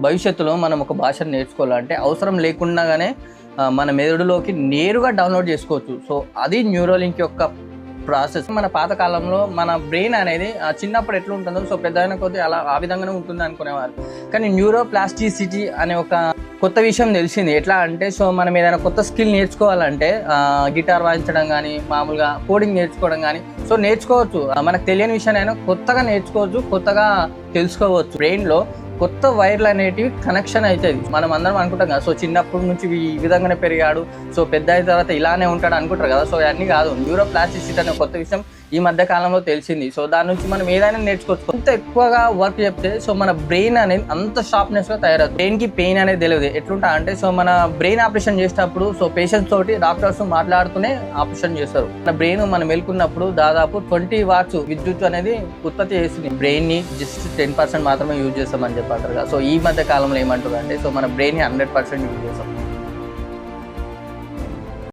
భవిష్యత్తులో మనం ఒక భాషను నేర్చుకోవాలంటే అవసరం లేకుండానే మన మెదడులోకి నేరుగా డౌన్లోడ్ చేసుకోవచ్చు. సో అది న్యూరోలింక్ యొక్క ప్రాసెస్. మన పాత కాలంలో మన బ్రెయిన్ అనేది చిన్నప్పుడు ఎట్లా ఉంటుందో సో పెద్దయిన కొద్దీ అలా ఆ విధంగానే ఉంటుంది అనుకునేవారు. కానీ న్యూరోప్లాస్టిసిటీ అనే ఒక కొత్త విషయం తెలిసింది. ఎట్లా అంటే సో మనం ఏదైనా కొత్త స్కిల్ నేర్చుకోవాలంటే గిటార్ వాయించడం కానీ, మామూలుగా కోడింగ్ నేర్చుకోవడం కానీ సో నేర్చుకోవచ్చు. మనకు తెలియని విషయాన్ని కొత్తగా నేర్చుకోవచ్చు, కొత్తగా తెలుసుకోవచ్చు. బ్రెయిన్లో కొత్త వైర్లు అనేటివి కనెక్షన్ అవుతుంది. మనం అందరం అనుకుంటాం కదా సో చిన్నప్పటి నుంచి ఈ విధంగానే పెరిగాడు, సో పెద్ద అయిన తర్వాత ఇలానే ఉంటాడు అనుకుంటారు కదా. సో అన్నీ కాదు. న్యూరోప్లాస్టిసిటీ అనే కొత్త విషయం ఈ మధ్య కాలంలో తెలిసింది. సో దాని నుంచి మనం ఏదైనా నేర్చుకోవచ్చు. కొంత ఎక్కువగా వర్క్ చెప్తే సో మన బ్రెయిన్ అనేది అంత షార్ప్నెస్గా తయారవుతుంది. బ్రెయిన్కి పెయిన్ అనేది తెలియదు. ఎట్లుంటా అంటే సో మన బ్రెయిన్ ఆపరేషన్ చేసేటప్పుడు సో పేషెంట్స్ తోటి డాక్టర్స్ మాట్లాడుతూనే ఆపరేషన్ చేస్తారు. మన బ్రెయిన్ మనం మేల్కున్నప్పుడు దాదాపు 20 వాట్స్ విద్యుత్ అనేది ఉత్పత్తి చేస్తుంది. బ్రెయిన్ని జస్ట్ 10% మాత్రమే యూజ్ చేస్తామని చెప్పారు కదా. సో ఈ మధ్య కాలంలో ఏమంటారు అంటే సో మన బ్రెయిన్ని 100% యూజ్ చేస్తాం.